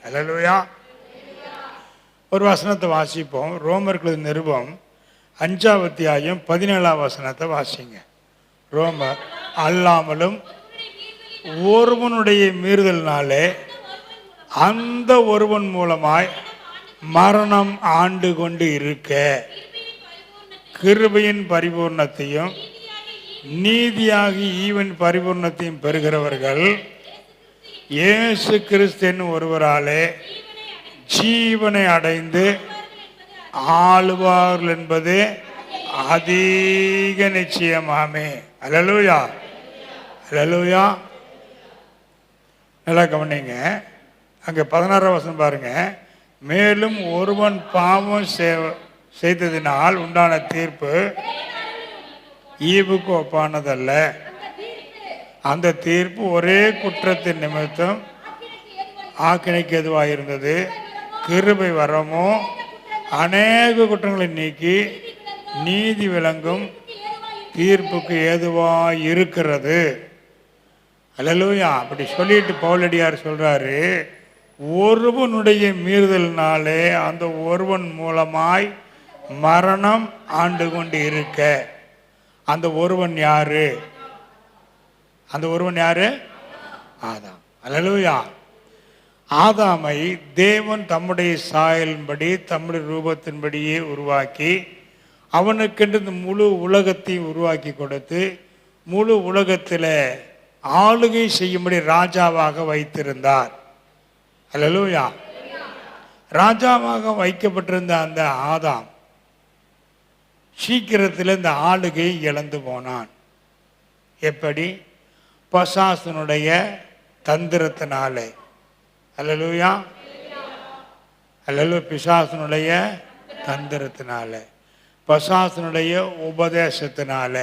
அல்லேலூயா. ஒரு வசனத்தை வாசிப்போம். ரோமர்கள் நிருபம் 5ஆம் அத்தியாயம் 17ஆம் வசனத்தை வாசிங்க. ரோமர் அல்லாமலும் ஒருவனுடைய மீறுதலினாலே அந்த ஒருவன் மூலமாய் மரணம் ஆண்டு கொண்டு இருக்க கிருபையின் பரிபூர்ணத்தையும் நீதியாகி ஈவன் பரிபூர்ணத்தையும் பெறுகிறவர்கள் இயேசு கிறிஸ்து என்னும் ஒருவராலே ஜீவனை அடைந்து ஆளுவார்கள் என்பது அதிக நிச்சயமாமே. அல்லேலூயா, அல்லேலூயா. நல்லா கவனிங்க. அங்கே 16ஆம் வசனம் பாருங்க. மேலும் ஒருவன் பாவம் செய்ததினால் உண்டான தீர்ப்பு ஈவுக்கு ஒப்பானதல்ல. அந்த தீர்ப்பு ஒரே குற்றத்தின் நிமித்தம் ஆக்கினைக்கு எதுவாக இருந்தது. கிருபை வரமோ அநேக குற்றங்களை நீக்கி நீதி விளங்கும் தீர்ப்புக்கு ஏதுவாக இருக்கிறது. அல்லேலூயா. அப்படி சொல்லிட்டு பவுலடியார் சொல்றாரு, ஒருவனுடைய மீறுதலினாலே அந்த ஒருவன் மூலமாய் மரணம் ஆண்டு கொண்டு இருக்க. அந்த ஒருவன் யாரு? அந்த ஒருவன் யாரு? ஆதாம். அல்லேலூயா. ஆதாமை தேவன் தம்முடைய சாயலின்படி தம்முடைய ரூபத்தின்படியே உருவாக்கி அவனுக்கென்று இந்த முழு உலகத்தையும் உருவாக்கி கொடுத்து முழு உலகத்தில் ஆளுகை செய்யும்படி ராஜாவாக வைத்திருந்தார். அல்லேலூயா. ராஜாவாக வைக்கப்பட்டிருந்த அந்த ஆதாம் சீக்கிரத்தில் இந்த ஆளுகை இழந்து போனான். எப்படி? பிசாசனுடைய தந்திரத்தினாலே. அல்லேலூயா, அல்லேலூயா. பிசாசனுடைய தந்திரத்தினால, பிசாசனுடைய உபதேசத்தினால,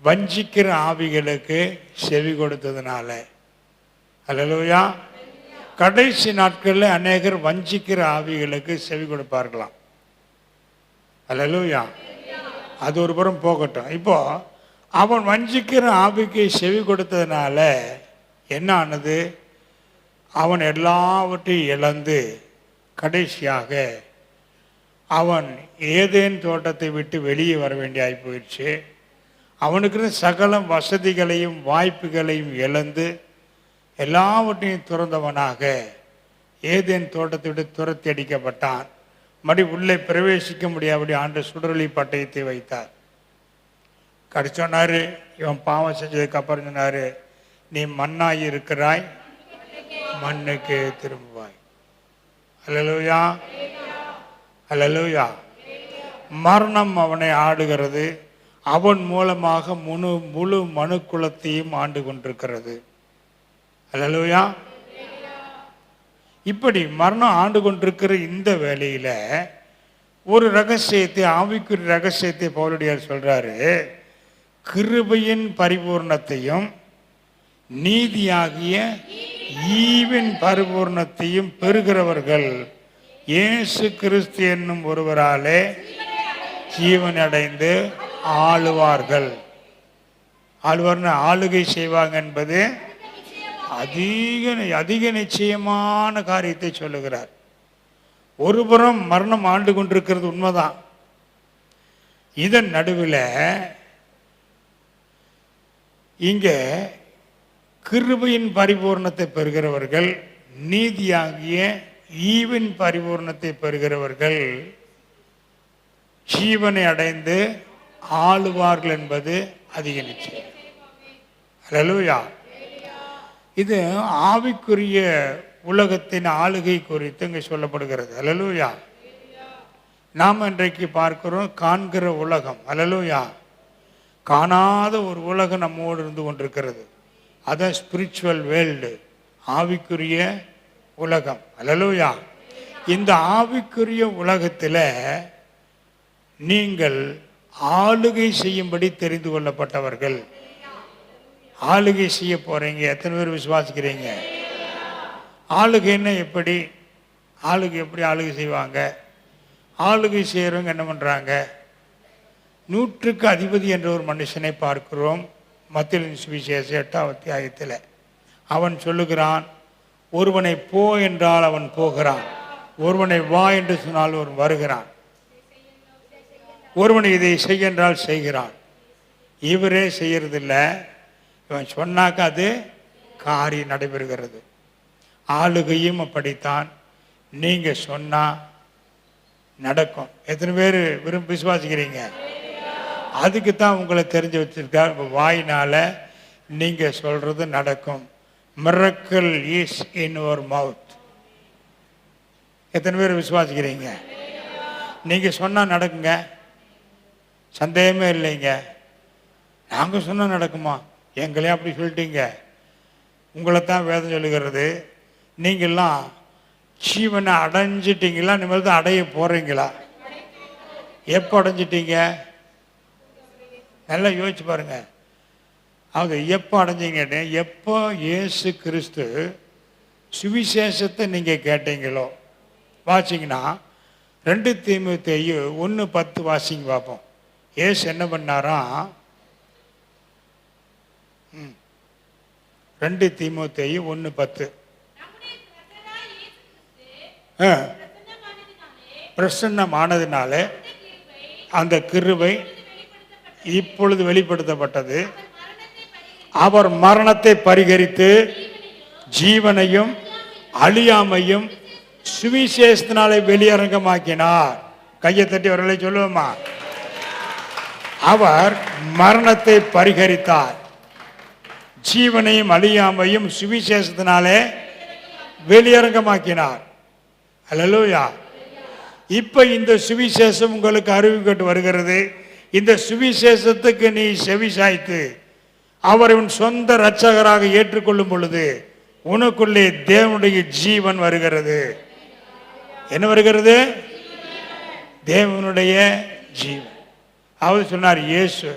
வஞ்சிக்கிற ஆவிகளுக்கு செவி கொடுத்ததுனால. அல்லேலூயா. கடைசி நாட்களில் அநேகர் வஞ்சிக்கிற ஆவிகளுக்கு செவி கொடுப்பார்களாம். அல்லேலூயா. அது ஒரு புறம் போகட்டும். இப்போ அவன் வஞ்சிக்கிற ஆவிக்கு செவி கொடுத்ததுனால என்ன ஆனது? அவன் எல்லாவற்றையும் இழந்து கடைசியாக அவன் ஏதேன் தோட்டத்தை விட்டு வெளியே வர வேண்டிய ஆகி போயிடுச்சு. அவனுக்கு சகல வசதிகளையும் வாய்ப்புகளையும் இழந்து எல்லாவற்றையும் துறந்தவனாக ஏதேன் தோட்டத்தை விட்டு துரத்தி அடிக்கப்பட்டான். மறுபடி உள்ளே பிரவேசிக்க முடியாதபடி ஆண்டு சுடரொளி பட்டயத்தை வைத்தார். சொன்னாரு, இவன் பாவம் செஞ்சதுக்கு அப்புறம் சொன்னாரு, நீ மண்ணாய் இருக்கிறாய், மண்ணுக்கு திரும்புவாய். அல்லேலூயா, அல்லேலூயா. மரணம் அவனை ஆடுகிறது. அவன் மூலமாக முழு மனுக்குலத்தையும் ஆண்டு கொண்டிருக்கிறது. அல்லேலூயா. இப்படி மரணம் ஆண்டு கொண்டிருக்கிற இந்த வேளையில ஒரு ரகசியத்தை, ஆவிக்குரிய ரகசியத்தை பவுலடியார் சொல்றாரு. கிருபையின் பரிபூர்ணத்தையும் நீதியாகிய ஈவின் பரிபூர்ணத்தையும் பெறுகிறவர்கள் இயேசு கிறிஸ்து என்னும் ஒருவராலே ஜீவன் அடைந்து ஆளுவார்கள். ஆளுவார்னு ஆளுகை செய்வாங்க என்பது அதிக நிச்சயமான காரியத்தை சொல்லுகிறார். ஒருபுறம் மரணம் ஆண்டு கொண்டிருக்கிறது உண்மைதான். இதன் நடுவில் இங்க கிருபையின் பரிபூர்ணத்தை பெறுகிறவர்கள், நீதியாகிய ஈவின் பரிபூர்ணத்தை பெறுகிறவர்கள் ஜீவனை அடைந்து ஆளுவார்கள் என்பது அதிக நிச்சயம். அல்லேலூயா. இது ஆவிக்குரிய உலகத்தின் ஆளுகை குறித்து இங்கே சொல்லப்படுகிறது. அல்லேலூயா. நாம் இன்றைக்கு பார்க்கிறோம் காண்கிற உலகம். அல்லேலூயா. காணாத ஒரு உலகம் நம்மோடு இருந்து கொண்டிருக்கிறது. அதான் ஸ்பிரிச்சுவல் வேர்ல்டு, ஆவிக்குரிய உலகம். அல்லேலூயா. இந்த ஆவிக்குரிய உலகத்தில் நீங்கள் ஆளுகை செய்யும்படி தெரிந்து கொள்ளப்பட்டவர்கள். ஆளுகை செய்ய போறீங்க. எத்தனை பேர் விசுவாசிக்கிறீங்க? ஆளுகைன்னா எப்படி? எப்படி ஆளுகை செய்வாங்க? ஆளுகை செய்கிறவங்க என்ன பண்ணுறாங்க? 100க்கு அதிபதி என்ற ஒரு மனுஷனை பார்க்கிறோம் மத்தேயு சுவிசேஷம் 8ஆம் அத்தியாயத்தில். அவன் சொல்லுகிறான், ஒருவனை போ என்றால் அவன் போகிறான், ஒருவனை வா என்று சொன்னால் ஒருவன் வருகிறான், ஒருவனை இதை செய்ய என்றால் செய்கிறான். இவரே செய்யறதில்ல, இவன் சொன்னாக்க அது காரியம் நடைபெறுகிறது. ஆளுகையும் அப்படித்தான், நீங்க சொன்னா நடக்கும். எத்தனை பேர் விசுவாசிக்கிறீங்க? அதுக்கு தான் உங்களை தெரிஞ்சு வச்சிருக்கார். வாயினால நீங்க சொல்றது நடக்கும். Miracle is in your mouth. எத்தனை பேர் விசுவாசிக்கிறீங்க? நீங்க சொன்னா நடக்குங்க, சந்தேகமே இல்லைங்க. நாங்க சொன்னா நடக்குமா? எங்களே அப்படி சொல்லிட்டீங்க. உங்களை தான் வேதம் சொல்லுகிறது, நீங்கள்லாம் ஜீவனை அடைஞ்சிட்டீங்களா, இனிமேல் தான் அடைய போறீங்களா? எப்போ அடைஞ்சிட்டீங்க? நல்லா யோசிச்சு பாருங்க. அவங்க எப்போ அடைஞ்சிங்கன்னு, எப்போ இயேசு கிறிஸ்து சுவிசேஷத்தை நீங்கள் கேட்டீங்களோ. வாசிங்கன்னா 2 தீமோத்தேயு 1:10 வாசிங்க பார்ப்போம். இயேசு என்ன பண்ணாராம்? 2 தீமோத்தேயு 1:10. பிரசன்னமானதினாலே அந்த கிருபை இப்பொழுது வெளிப்படுத்தப்பட்டது. அவர் மரணத்தை பரிகரித்து ஜீவனையும் அழியாமையும் சுவிசேஷத்தினாலே வெளியரங்கமாக்கினார். கையை தட்டி அவர்களை சொல்லுவோமா? அவர் மரணத்தை பரிகரித்தார், ஜீவனையும் அழியாமையும் சுவிசேஷத்தினாலே வெளியரங்கமாக்கினார். அல்லேலூயா. இப்ப இந்த சுவிசேஷம் உங்களுக்கு அறிவிக்கப்பட்டு வருகிறது. இந்த சுவிசேஷத்துக்கு நீ செவிசாய்த்து அவரை உன் சொந்த இரட்சகராக ஏற்றுக்கொள்ளும் பொழுது உனக்குள்ளே தேவனுடைய ஜீவன் வருகிறது. என்ன வருகிறது? தேவனுடைய ஜீவன். அவர் சொன்னார், இயேசு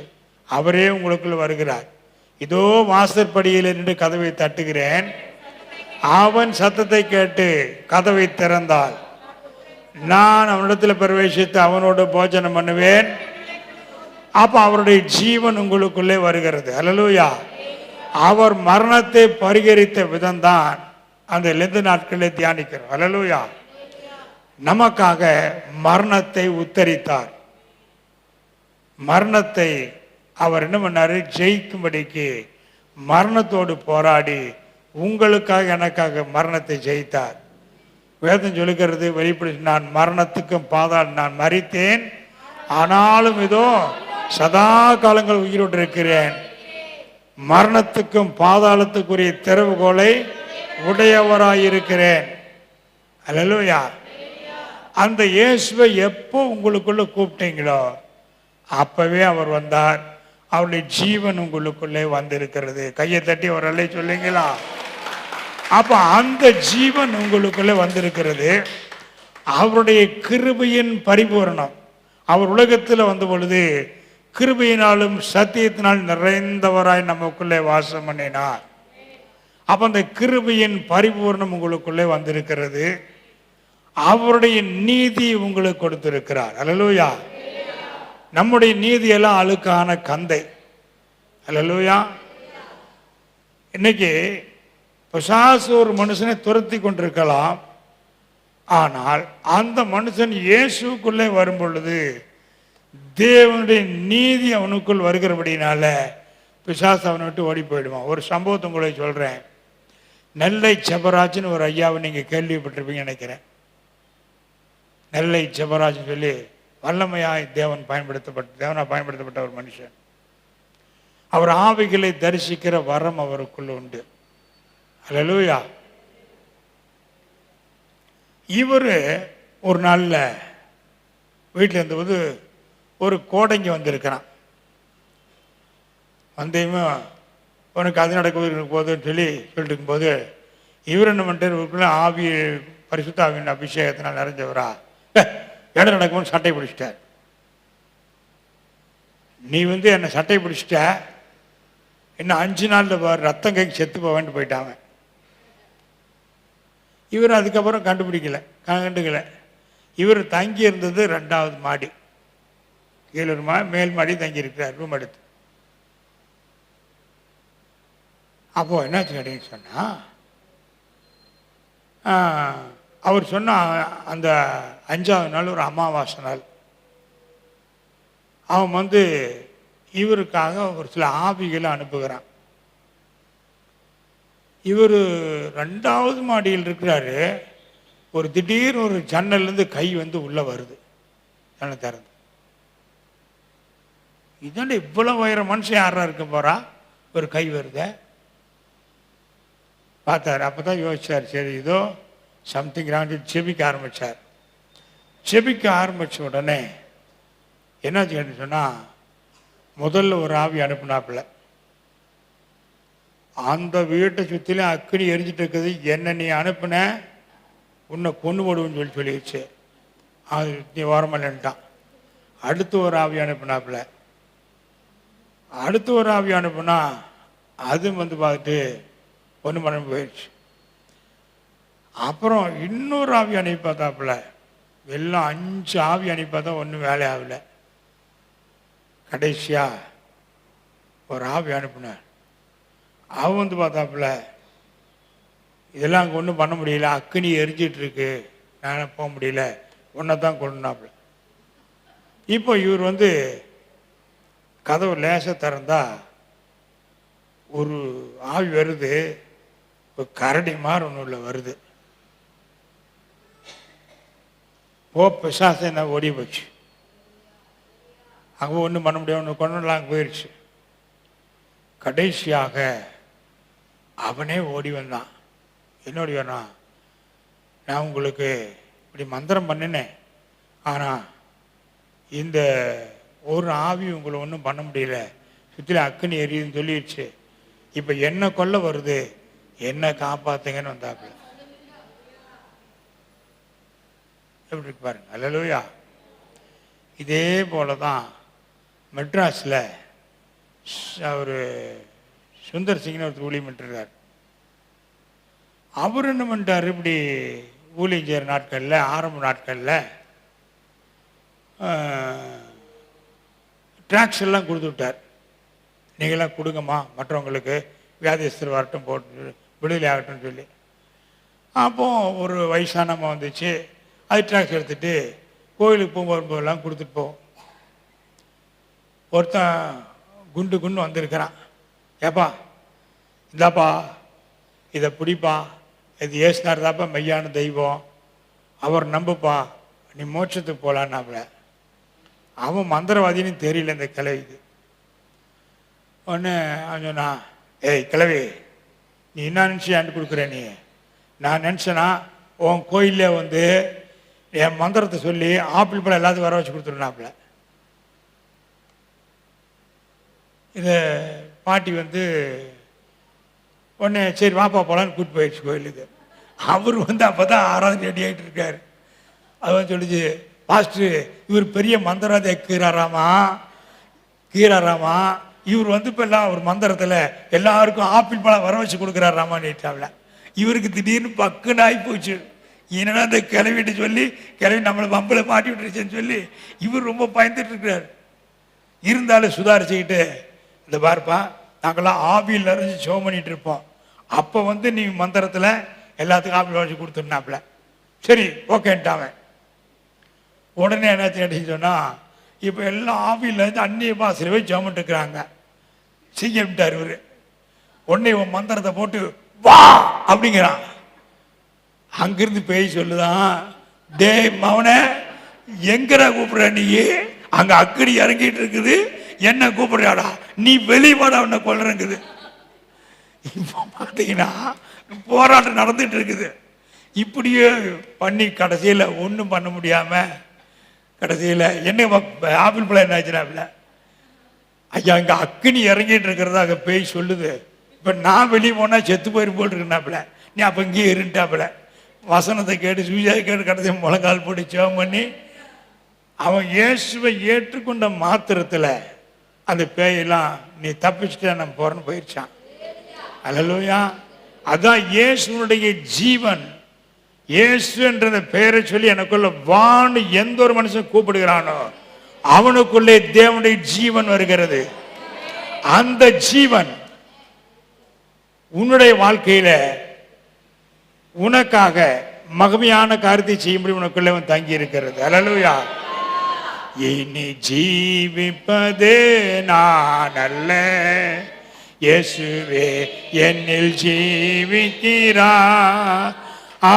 அவரே உங்களுக்குள்ள வருகிறார். இதோ வாசற்படியில் நின்று கதவை தட்டுகிறேன், அவன் சத்தத்தை கேட்டு கதவை திறந்தால் நான் அவனிடத்தில் பிரவேசித்து அவனோடு போஜனம் பண்ணுவேன். அப்ப அவருடைய ஜீவன் உங்களுக்குள்ளே வருகிறது. அல்லேலூயா. அவர் மரணத்தை பரிகரித்த விதம்தான் அந்த லெந்து நாட்களே தியானிக்கிறோம். அல்லேலூயா. நமக்காக மரணத்தை உத்தரித்தார். மரணத்தை அவர் என்ன பண்ணாரு? ஜெயிக்கும்படிக்கு மரணத்தோடு போராடி உங்களுக்காக எனக்காக மரணத்தை ஜெயித்தார். வேதம் சொல்லுகிறது, வெளிப்படை, நான் மரணத்துக்கும் பாதாளம் நான் மரித்தேன், ஆனாலும் இதோ சதா காலங்கள் உயிரோடு இருக்கிறேன், மரணத்துக்கும் பாதாளத்துக்குரிய திறவுகோலை உடையவராயிருக்கிறேன். அல்லேலூயா. அந்த இயேசுவை எப்போ உங்களுக்குள்ள கூப்பிட்டீங்களோ அப்பவே அவர் வந்தார். அவருடைய ஜீவன் உங்களுக்குள்ளே வந்திருக்கிறது. கையை தட்டி அவரல்ல சொல்லுங்களா? அப்ப அந்த ஜீவன் உங்களுக்குள்ளே வந்திருக்கிறது. அவருடைய கிருபையின் பரிபூரணம். அவர் உலகத்தில் வந்த பொழுது கிருபையினாலும் சத்தியத்தினால் நிறைந்தவராய் நமக்குள்ளே வாசம் பண்ணினார். அப்ப அந்த கிருபையின் பரிபூர்ணம் உங்களுக்குள்ளே வந்திருக்கிறது. அவருடைய நீதி உங்களுக்கு கொடுத்திருக்கிறார். அல்லேலூயா. நம்முடைய நீதியெல்லாம் அழுக்கான கந்தை. அல்லேலூயா. இன்னைக்கு பிசாசு ஒரு மனுஷனை துரத்தி கொண்டிருக்கலாம், ஆனால் அந்த மனுஷன் இயேசுக்குள்ளே வரும் பொழுது தேவனுடைய நீதி அவனுக்குள் வருகிறபடினால பிசாசு அவனை விட்டு ஓடி போயிடுவான். ஒரு சம்பவத்தை உங்களை சொல்றேன். நெல்லை ஜெபராஜ்னு ஒரு ஐயாவை நீங்க கேள்விப்பட்டிருப்பீங்க நினைக்கிறேன். நெல்லை ஜெபராஜ் சொல்லி வல்லமையாய் தேவனா பயன்படுத்தப்பட்ட ஒரு மனுஷன். அவர் ஆவிகளை தரிசிக்கிற வரம் அவருக்குள்ள உண்டு. அல்லேலூயா. இவரு ஒரு நாள்ல வீட்டில் இருந்தபோது ஒரு கோடைங்க வந்திருக்கிறான். வந்தையுமே உனக்கு அது நடக்க போதுன்னு சொல்லிட்டு இருக்கும்போது இவர் என்ன பண்ணிட்டு ஆவி பரிசுத்த ஆவியின் அபிஷேகத்தினால் நிறைஞ்சவரா இடம் நடக்கும்போது சட்டை பிடிச்சிட்டார். நீ என்னை சட்டை பிடிச்சிட்ட, இன்னும் 5 நாள்ல ரத்தம் கை செத்து போவேன்ட்டு போயிட்டாங்க. இவர் அதுக்கப்புறம் கண்டுக்கல. இவர் தங்கி இருந்தது 2வது மாடி, கீழே மேல் மாடி தங்கி இருக்கிறார் ரூம் எடுத்து. அப்போ என்னாச்சு அப்படின்னு சொன்னா, அவர் சொன்ன அந்த 5ஆவது நாள் ஒரு அமாவாசை நாள். அவன் வந்து இவருக்காக ஒரு சில ஆவிகளை அனுப்புகிறான். இவர் 2வது மாடியில் இருக்கிறாரு. ஒரு திடீர்னு ஒரு ஜன்னல்லேருந்து கை வந்து உள்ளே வருது. ஜன்னல் திறந்து, இதாண்ட இவ்வளோ உயர மனுஷன் யாரா இருக்க போறா, ஒரு கை வருத பார்த்தாரு. அப்போ தான் யோசிச்சார், சரி இதோ சம்திங் ராங். செபிக்க ஆரம்பித்தார். செபிக்க ஆரம்பித்த உடனே என்னாச்சுன்னு சொன்னால், முதல்ல ஒரு ஆவி அனுப்புனாப்புல. அந்த வீட்டை சுற்றிலும் அக்கினி எரிஞ்சிட்டு இருக்குது. என்ன நீ அனுப்புன, உன்னை கொண்டு போடுவேன்னு சொல்லிடுச்சு. அது நீ வரமாட்டான். அடுத்து ஒரு ஆவி அனுப்புனாப்புல. அடுத்து ஒரு ஆவி அனுப்புனா அது வந்து பார்த்துட்டு ஒன்று பண்ண போயிடுச்சு. அப்புறம் இன்னொரு ஆவி அனுப்பி பார்த்தாப்புல. எல்லாம் 5 ஆவி அனுப்பி பார்த்தா ஒன்றும் வேலை ஆகலை. கடைசியா ஒரு ஆவி அனுப்புனார். அவன் வந்து பார்த்தாப்புல, இதெல்லாம் அங்கே ஒன்றும் பண்ண முடியல, அக்கினி எரிஞ்சிட்டு இருக்கு, நான் போக முடியல, ஒன்றை தான் கொண்டுனாப்புல. இப்போ இவர் வந்து கதவு லேசாக திறந்தா ஒரு ஆவி வருது. ஒரு கரடி மாதிரி ஒன்று உள்ள வருது. பிசாசை என்ன ஓடி போச்சு. அங்கே ஒன்றும் பண்ண முடியாது, ஒன்று கொண்டுலாம் அங்கே போயிடுச்சு. கடைசியாக அவனே ஓடி வந்தான். என்னோடி வேணாம், நான் உங்களுக்கு இப்படி மந்திரம் பண்ணினேன், ஆனால் இந்த ஒரு ஆவி உங்களை ஒன்றும் பண்ண முடியல, சுற்றில அக்கினி எரியுதுன்னு சொல்லிடுச்சு. இப்போ என்ன கொல்ல வருது, என்ன காப்பாத்துங்கன்னு வந்தாப்புல. எப்படி இருக்கு பாருங்க. அல்லேலூயா. இதே போல தான் மெட்ராஸில் அவர் சுந்தர் சிங்னு ஒருத்தர் ஊழியம் பண்ணிருக்கார். அவர் என்ன பண்ணிட்டார், இப்படி ஊழியம் செய்கிற நாட்களில், ஆரம்ப நாட்களில் ட்ராக்ஸ் எல்லாம் கொடுத்து விட்டார். நீங்களாம் கொடுங்கம்மா, மற்றவங்களுக்கு வியாதிஸ்தர் வரட்டும், போட்டு விடுதலை ஆகட்டும்னு சொல்லி. அப்போது ஒரு வயசானம்மா வந்துச்சு. அது ட்ராக்ஸ் எடுத்துகிட்டு கோயிலுக்கு போகும்போதெல்லாம் கொடுத்துட்டு போவோம். ஒருத்தன் குண்டு வந்திருக்கிறான். ஏப்பா இந்தாப்பா, இதை பிடிப்பா, இது ஏசுனார் தாப்பா மெய்யான தெய்வம், அவர் நம்புப்பா, நீ மோட்சத்துக்கு போகலான்னாப்புல. அவன் மந்திரவாதின்னு தெரியல இந்த கிழவிக்கு. ஒன்று அவன் சொன்னா, ஏய் கிழவி, நீ என்ன நினச்சி ஆண்டு கொடுக்குற, நீ நான் நினச்சேன்னா உன் கோயிலே வந்து என் மந்திரத்தை சொல்லி ஆப்பிள் பழம் எல்லாத்துக்கும் வர வச்சு கொடுத்துருனாப்புல. இதை பாட்டி வந்து உடனே சரி வாப்பா போகலான்னு கூப்பிட்டு போயிடுச்சு கோயிலுக்கு. அவர் வந்து அப்போ தான் ஆராதனை ரெடி ஆகிட்டு இருக்காரு. அது வந்து சொல்லிச்சு, பாஸ்டர் இவர் பெரிய மந்திரவாதி கீராராமா, இவர் வந்து இப்போ எல்லாம் ஒரு மந்திரத்தில் எல்லாருக்கும் ஆப்பிள் பழம் வர வச்சு கொடுக்குறாராமான்னு. இவருக்கு திடீர்னு பக்குன்னு ஆகி போச்சு. என்னன்னா இந்த கிளவிட்டு சொல்லி கிளவி நம்மளை பம்பில் மாட்டி விட்டுருச்சுன்னு சொல்லி இவர் ரொம்ப பயந்துட்டு இருக்கிறார். இருந்தாலும் சுதாரிச்சுக்கிட்டு, இந்த பார்ப்பா நாங்களாம் ஆவியில் நிறைஞ்சு ஷோ பண்ணிட்டு இருப்போம், அப்போ வந்து நீ மந்திரத்தில் எல்லாத்துக்கும் ஆப்பிள் வச்சு கொடுத்துருனாப்புல. சரி ஓகேன்ட்டாவன். உடனே என்னாச்சு அப்படின்னு சொன்னால், இப்போ எல்லாம் ஆவியில் இருந்து அந்நிய பாசையில் போய் ஜெபம் இருக்கிறாங்க. செய்யட்டார் இவர். உடனே இவன் மந்திரத்தை போட்டு வா அப்படிங்கிறான். அங்கிருந்து பேய் சொல்லுதான், டே மவனே எங்கடா கூப்பிடுற நீ, அங்க அக்கடி இறங்கிட்டு இருக்குது, என்ன கூப்பிடுறாடா, நீ வெளிவாடா உன்னை கொள்றங்குது. இப்போ பார்த்தீங்கன்னா போராட்டம் நடந்துட்டு இருக்குது. இப்படியே பண்ணி கடைசியில் ஒன்றும் பண்ண முடியாம கடைசியில் என்ன ஆப்பிள் பழம் என்ன ஆச்சுனாப்புல, ஐயா இங்கே அக்கினி இறங்கிட்டு இருக்கிறதா அங்கே பேய் சொல்லுது, இப்போ நான் வெளியே போனால் செத்து போயிரு போட்டுருக்குனாப்புல, நீ அப்போ இங்கேயே இருந்துட்டாப்புல. வசனத்தை கேட்டு சுவிசேஷத்தை கேட்டு கடைசி முழங்கால் போட்டு ஜெபம் பண்ணி அவன் இயேசுவை ஏற்றுக்கொண்ட மாத்திரத்தில் அந்த பேயெல்லாம் நீ தப்பிச்சுட்டு நம்ம போறன்னு போயிடுச்சான். அல்லேலூயா. அதான் இயேசுனுடைய ஜீவன். இயேசு என்ற பெயரை சொல்லி எனக்குள்ள வான்னு எந்த ஒரு மனுஷன் கூப்பிடுகிறானோ அவனுக்குள்ளே தேவனுடைய ஜீவன் வருகிறது. அந்த ஜீவன் உன்னுடைய வாழ்க்கையில உனக்காக மகிமையான காரியத்தை செய்யும்படி உனக்குள்ளே தங்கி இருக்கிறது. அல்லேலூயா. இனி ஜீவிப்பது நான் அல்ல, இயேசுவே என்னில் ஜீவிக்கிறார்.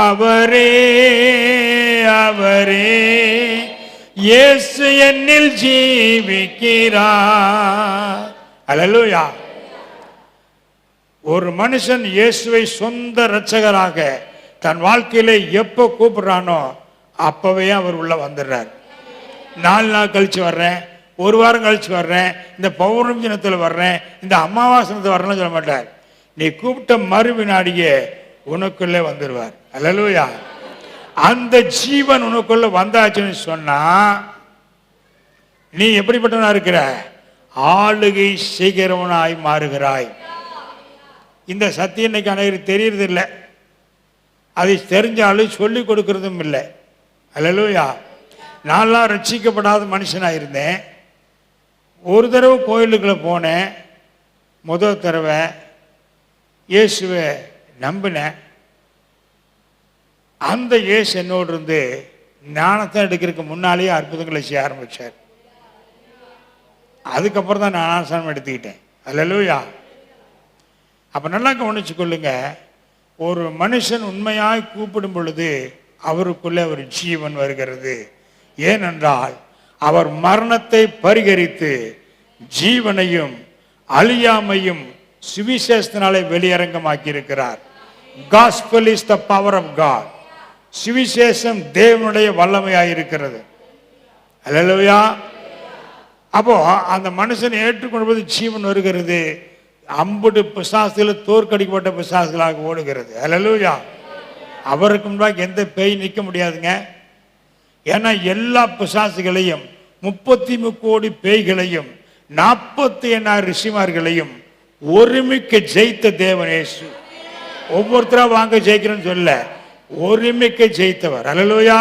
அவரே அவரே இயேசு என்னில் ஜீவிக்கிறார். அல்லேலூயா. ஒரு மனுஷன் இயேசுவை சொந்த இரட்சகராக தன் வாழ்க்கையில எப்போ கூப்பிடுறானோ அப்பவே அவர் உள்ள வந்துடுறார். 4 நாள் கழிச்சு வர்றேன், 1 வாரம் கழிச்சு வர்றேன், இந்த பௌர்ணமி தினத்தில் வர்றேன், இந்த அமாவாசனத்தில் வர்றேன்னு சொல்ல மாட்டார். நீ கூப்பிட்ட மறு வினாடியே உனக்குள்ளே வந்துடுவார். அல்லேலூயா. அந்த ஜீவன் உனக்குள்ள வந்தாச்சுன்னு சொன்னா நீ எப்படிப்பட்டவனா இருக்கிற? ஆளுகை செய்கிறவனாய் மாறுகிறாய். இந்த சத்தியம் இன்னைக்கு அனைவருக்கு தெரியறது இல்லை, அதை தெரிஞ்சாலும் சொல்லிக் கொடுக்கறதும் இல்லை. அல்லேலூயா. நான்லாம் ரட்சிக்கப்படாத மனுஷனாக இருந்தேன். ஒரு தடவை கோயிலுக்குள்ள போனேன். முதல் தடவை இயேசுவை நம்பினேன். அந்த இயேசு என்னோடு இருந்து ஞானத்தை எடுக்கிறதுக்கு முன்னாலேயே அற்புதங்களை செய்ய ஆரம்பித்தார். அதுக்கப்புறம் தான் நான் ஞானஸ்நானம் எடுத்துக்கிட்டேன். அல்லேலூயா. அப்போ நல்லா கவனிச்சு கொள்ளுங்க, ஒரு மனுஷன் உண்மையாய் கூப்பிடும் பொழுது அவருக்குள்ளே ஒரு ஜீவன் வருகிறது. ஏனென்றால் அவர் மரணத்தை பரிகரித்து ஜீவனையும் அழியாமையும் சுவிசேஷத்தினாலே வெளியரங்கமாக்கி இருக்கிறார். Gospel is the power of God. சுவிசேஷம் தேவனுடைய வல்லமையாக இருக்கிறது. அல்லேலூயா. அப்போ அந்த மனுஷனை ஏற்றுக்கொள்வது ஜீவன் வருகிறது. 50 பிசாசுகள் தோற்கடிக்கப்பட்ட பிசாசுகளாக ஓடுகிறது. அல்லேலூயா. அவருக்கு முன்பாக எந்த பேய் நிற்க முடியாதுங்க. ஏன்னா எல்லா பிசாசுகளையும் 33 கோடி பேய்களையும் 48,000 ரிஷிமார்களையும் ஒருமிக்க ஜெயித்த தேவன் இயேசு. ஒவ்வொருத்தரா வாங்க ஜெயிக்கிறேன்னு சொல்ல, ஒருமிக்க ஜெயித்தவர். அல்லேலூயா.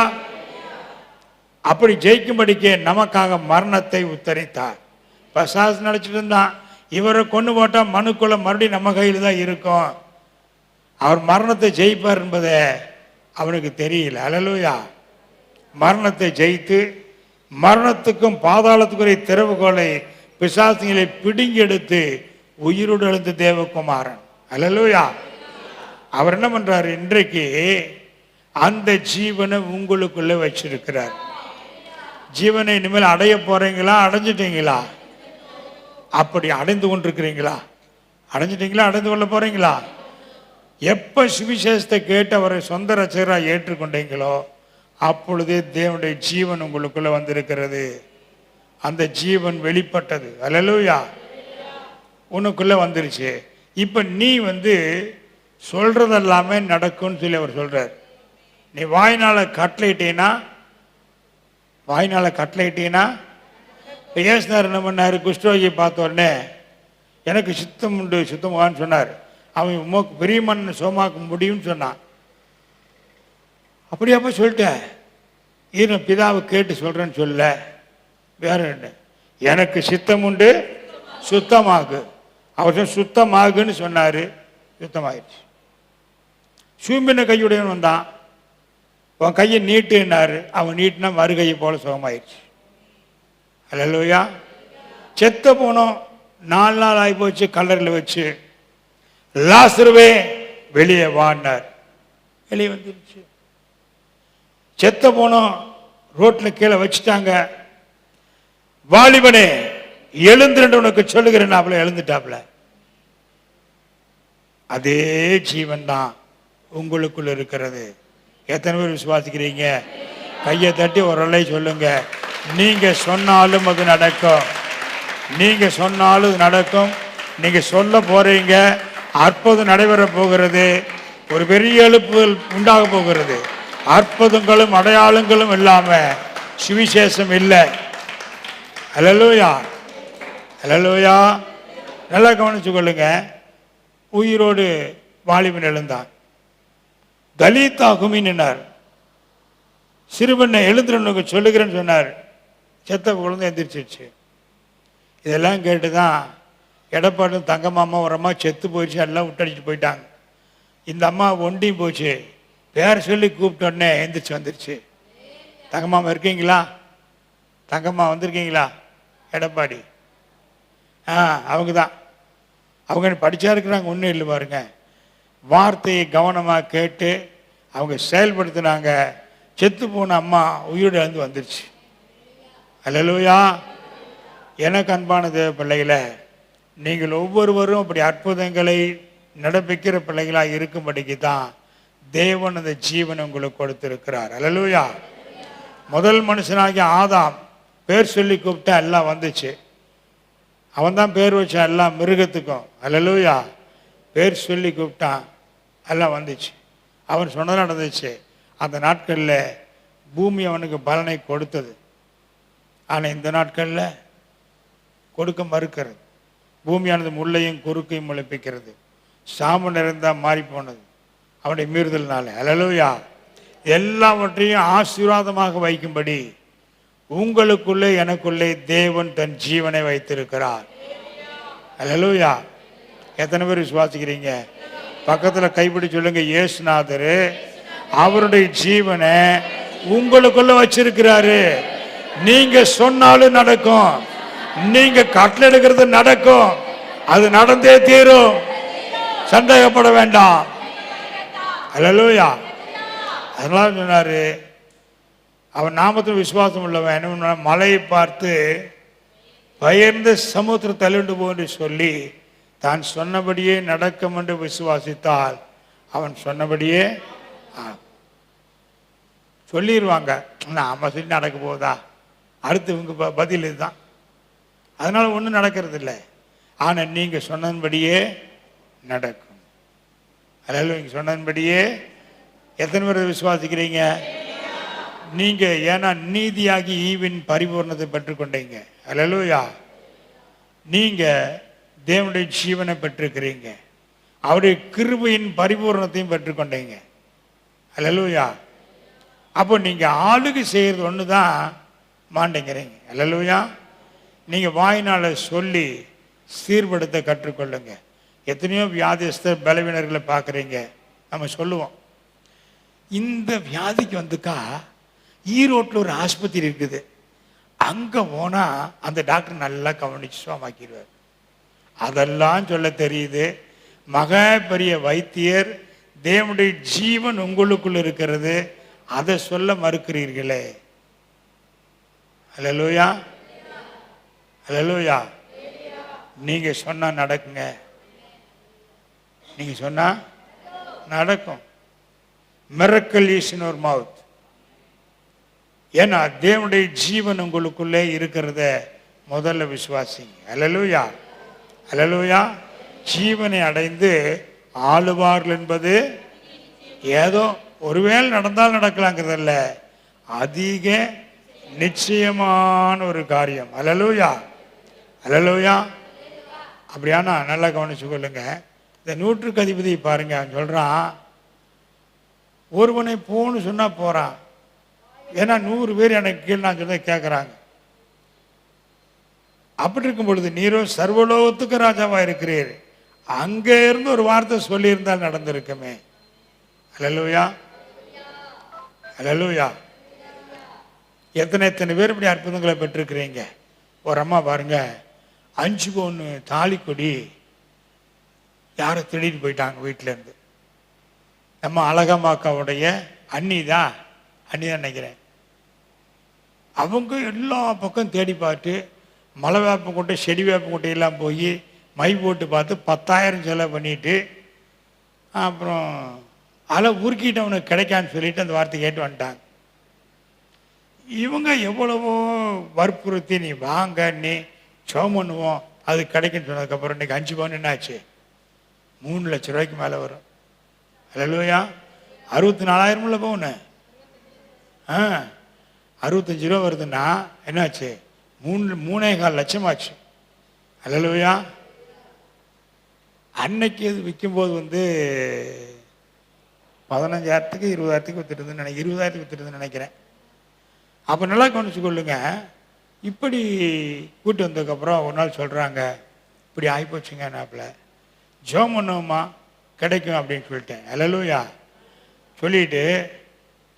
அப்படி ஜெயிக்கும்படிக்கு நமக்காக மரணத்தை உத்தரித்தார். பிசாசு நினைச்சிட்டு இருந்தான், இவரை கொண்டு போட்டா மனுக்குள்ள மறுபடியும் நம்ம கையில் தான் இருக்கும், அவர் மரணத்தை ஜெயிப்பார் என்பதை அவனுக்கு தெரியல. அல்லேலூயா. மரணத்தை ஜெயித்து மரணத்துக்கும் பாதாளத்துக்குரிய திறவுகோலை பிசாசுகளை பிடுங்கி எடுத்து உயிரோடு எழுந்த தேவகுமாரன். அல்லேலூயா. அவர் என்ன பண்றாரு? இன்றைக்கு அந்த ஜீவனை உங்களுக்குள்ள வச்சிருக்கிறார். ஜீவனை இனிமேல் அடைய போறீங்களா? அடைஞ்சிட்டீங்களா? அப்படி அடைந்து கொண்டிருக்கிறீங்களா? அடைஞ்சிட்டீங்களா? அடைந்து கொள்ள போறீங்களா? எப்ப சுவிசேஷத்தை கேட்டு அவரை சொந்த ரட்சகராக ஏற்றுக்கொண்டீங்களோ அப்பொழுதே தேவனுடைய ஜீவன் உங்களுக்குள்ள வந்திருக்கிறது. அந்த ஜீவன் வெளிப்பட்டது. அல்லேலூயா. உனக்குள்ள வந்துருச்சு. இப்ப நீ சொல்றதெல்லாமே நடக்கும்னு சொல்லி அவர் சொல்றார். நீ வாய்னால கட்டளையிட்டீங்கன்னா ஏசுனார் என்ன பண்ணாரு? குஷ்டரோகியை பார்த்த உடனே எனக்கு சித்தம் உண்டு சுத்தமான்னு சொன்னார். அவன் உமக்கு பெரியமன் சோமாக்க முடியும்னு சொன்னான். அப்படியாப்ப சொல்லிட்டேன், ஈரன் பிதாவை கேட்டு சொல்றேன்னு சொல்ல, வேற என்ன, எனக்கு சித்தம் உண்டு சுத்தமாகு. அவர் சுத்தமாகுன்னு சொன்னாரு, சுத்தமாயிடுச்சு. சூம்பின கையுடையவன் வந்தான், உன் கையை நீட்டுனாரு, அவன் நீட்டினா மறுகையை போல சுகமாயிடுச்சு. அல்லேலூயா. செத்த போனோம், 4 நாள் ஆகி போச்சு, கல்லறையில் வச்சு லாசருவே வெளியே வான்னார், வெளியே வந்துருச்சு. செத்த போனோம், ரோட்டில் கீழே வச்சுட்டாங்க. வாலிபனே எழுந்துட்டு உனக்கு சொல்லுகிறேன், அவளை எழுந்துட்டாப்ல. அதே ஜீவன் தான் உங்களுக்குள்ள இருக்கிறது. எத்தனை பேர் விசுவாசிக்கிறீங்க? கையை தட்டி ஒரு அலை சொல்லுங்க. நீங்க சொன்னாலும் அது நடக்கும். நீங்க சொன்னாலும் அது நடக்கும். நீங்க சொல்ல போறீங்க, அற்புதம் நடைபெற போகிறது. ஒரு பெரிய எழுப்புதல் உண்டாக போகிறது. அற்புதங்களும் அடையாளங்களும் இல்லாம சுவிசேஷம் இல்லை. அல்லேலூயா. அல்லேலூயா. நல்லா கவனிச்சு கொள்ளுங்க. உயிரோடு வாலிபன் எழுந்தான். தலிதா குமினார், சிறுபெண்ணை எழுந்துறனுக்கு சொல்லுகிறேன்னு சொன்னார். செத்த குழந்தை எந்திரிச்சிருச்சு. இதெல்லாம் கேட்டுதான் எடப்பாடும் தங்கம்மா ஒரு அம்மா செத்து போயிடுச்சு, எல்லாம் விட்டடிச்சுட்டு போயிட்டாங்க. இந்த அம்மா ஒண்டியும் போச்சு. பேர் சொல்லி கூப்பிட்டோடனே எந்திரிச்சு வந்துருச்சு. தங்கம்மா இருக்கீங்களா? தங்கம்மா வந்திருக்கீங்களா? எடப்பாடி அவங்க தான். அவங்க படித்தா இருக்கிறாங்க, ஒன்றும் இல்லை பாருங்க. வார்த்தையை கவனமாக கேட்டு அவங்க செயல்படுத்தினாங்க. செத்து போன அம்மா உயிரோடு எழுந்து வந்துருச்சு. அல்லேலூயா. எனக்கு அன்பான தேவ பிள்ளைகளை, நீங்கள் ஒவ்வொருவரும் அப்படி அற்புதங்களை நடப்பிக்கிற பிள்ளைகளாக இருக்கும்படிக்கு தான் தேவன் அந்த ஜீவனை உங்களுக்கு கொடுத்திருக்கிறார். அல்லேலூயா. முதல் மனுஷனாகிய ஆதாம் பேர் சொல்லி கூப்பிட்டா எல்லாம் வந்துச்சு. அவன் தான் பேர் வச்சான் எல்லா மிருகத்துக்கும். அல்லேலூயா. பேர் சொல்லி கூப்பிட்டான், எல்லாம் வந்துச்சு. அவன் சொன்னது நடந்துச்சு. அந்த நாட்களில் பூமி அவனுக்கு பலனை கொடுத்தது. ஆனால் இந்த நாட்களில் கொடுக்க மறுக்கிறது. பூமியானது முள்ளையும் குறுக்கையும் முளைப்பிக்கிறது. சாம நிறைந்தால் மாறி போனது அவனுடைய மீறுதல்னால. அல்லேலூயா. எல்லாவற்றையும் ஆசீர்வாதமாக வைக்கும்படி உங்களுக்குள்ளே எனக்குள்ளே தேவன் தன் ஜீவனை வைத்திருக்கிறார். அல்லேலூயா. எத்தனை பேர் விசுவாசிக்கிறீங்க? பக்கத்தில் கைப்பிடி சொல்லுங்க, இயேசுநாதர் அவருடைய ஜீவனை உங்களுக்குள்ள வச்சிருக்கிறாரு. நீங்க சொன்னாலும் நடக்கும், நீங்க கட்டளை எடுக்கிறது நடக்கும், அது நடந்தே தீரும். சந்தேகப்பட வேண்டாம். அல்லேலூயா. அதனால சொன்னாரு, அவன் நாமத்தில் விசுவாசம் உள்ளவன் என்ன மலையை பார்த்து பயர்ந்து சமுத்திர தள்ளிண்டு போன்று சொல்லி தான் சொன்னபடியே நடக்கும் என்று விசுவாசித்தால் அவன் சொன்னபடியே சொல்லிடுவாங்க. நாம சொல்லி நடக்க போதா, அடுத்து இவங்க பதில் இதுதான். அதனால ஒன்றும் நடக்கிறது இல்லை. ஆனால் நீங்க சொன்னபடியே நடக்கும். அதனால நீங்க சொன்னபடியே எத்தனை பேர் விசுவாசிக்கிறீங்க? நீங்க ஏன்னா நீதியாகி ஈவின் பரிபூர்ணத்தை பெற்றுக்கொண்டீங்க. அல்லேலூயா. நீங்க தேவனுடைய ஜீவனை பெற்றிருக்கிறீங்க, அவருடைய கிருபையின் பரிபூர்ணத்தையும் பெற்றுக்கொண்டீங்க. அல்லேலூயா. அப்போ நீங்க ஆளுகை செய்யறது ஒன்று தான் மாட்டேங்கிறீங்க. அல்லேலூயா. நீங்க வாயினால சொல்லி சீர்படுத்த கற்றுக்கொள்ளுங்க. எத்தனையோ வியாதிஸ்தர் பலவீனர்களை பார்க்குறீங்க. நம்ம சொல்லுவோம், இந்த வியாதிக்கு வந்துக்கா ஈரோட்டில் ஒரு ஆஸ்பத்திரி இருக்குது, அங்கே போனால் அந்த டாக்டர் நல்லா கவனிச்சு சுகமாக்கிடுவார். அதெல்லாம் சொல்ல தெரியுது. மகா பெரிய வைத்தியர் தேவனுடைய ஜீவன் உங்களுக்குள்ள இருக்கிறது, அதை சொல்ல மறுக்கிறீர்களே. அல்லேலூயா. அல்லேலூயா. நீங்க சொன்னா நடக்குங்க. நீங்க சொன்னா நடக்கும். Miracle is in your mouth. ஏன்னா தேவனுடைய ஜீவன் உங்களுக்குள்ளே இருக்கிறத முதல்ல விசுவாசிங்க. அல்லேலூயா. அல்லேலூயா. ஜீவனை அடைந்து ஆளுவார்கள் என்பது ஏதோ ஒருவேளை நடந்தால் நடக்கலாங்கிறதல்ல, அதிக நிச்சயமான ஒரு காரியம். அல்லேலூயா. அல்லேலூயா. அப்படியானா நல்லா கவனிச்சு கொள்ளுங்க. இந்த நூற்றுக்கு அதிபதி பாருங்க, அவன் சொல்றான், ஒருவனை போன்னு சொன்னா போறான். ஏன்னா 100 பேர் எனக்கு கீழே நான் சொன்ன கேட்குறாங்க. அப்படி இருக்கும் பொழுது நீரோ சர்வலோகத்துக்கு ராஜாவா இருக்கிறீர், அங்கே இருந்து ஒரு வார்த்தை சொல்லியிருந்தால் நடந்திருக்குமே. அல்லேலூயா. அல்லேலூயா. எத்தனை பேர் இப்படி அற்புதங்களை பெற்றிருக்கிறீங்க. ஒரு அம்மா பாருங்க, 5 பவுன் தாலி கொடி யாரை திருடிட்டு போயிட்டாங்க வீட்டில இருந்து. நம்ம அழகம்மாக்காவுடைய அண்ணிதான் நினைக்கிறேன். அவங்க எல்லா பக்கம் தேடி பார்த்து மலை வேப்பங்கொட்டை செடி வேப்பங்கொட்டையெல்லாம் போய் மை போட்டு பார்த்து 10,000 செலவு பண்ணிட்டு அப்புறம் அதில் உருக்கிட்டு அவனுக்கு கிடைக்கான்னு சொல்லிட்டு அந்த வார்த்தை கேட்டு வந்துட்டாங்க. இவங்க எவ்வளவோ வற்புறுத்தி நீ வாங்க, நீ சோம் பண்ணுவோம், அது கிடைக்குன்னு சொன்னதுக்கப்புறம் இன்னைக்கு 5 பவுன் என்னாச்சு? 3 லட்சம் ரூபாய்க்கு மேலே வரும். அல்லேலூயா. 64,000 பவுன் 65 ரூபா வருதுன்னா என்னாச்சு? 3.25 லட்சம் ஆச்சு. அல்லேலூயா. அன்னைக்கு இது விற்கும்போது 15,000க்கு 20,000க்கு வித்துட்டு இருந்தேன், 20,000க்கு வித்துட்டு இருந்தேன்னு நினைக்கிறேன். அப்போ நல்லா கவனிச்சு கொள்ளுங்க. இப்படி கூட்டி வந்ததுக்கப்புறம் ஒரு நாள் சொல்கிறாங்க, இப்படி ஆகிப்போச்சுங்க நாப்பில், ஜோம் பண்ணுவோமா கிடைக்கும் அப்படின்னு சொல்லிட்டேன். அல்லேலூயா. சொல்லிட்டு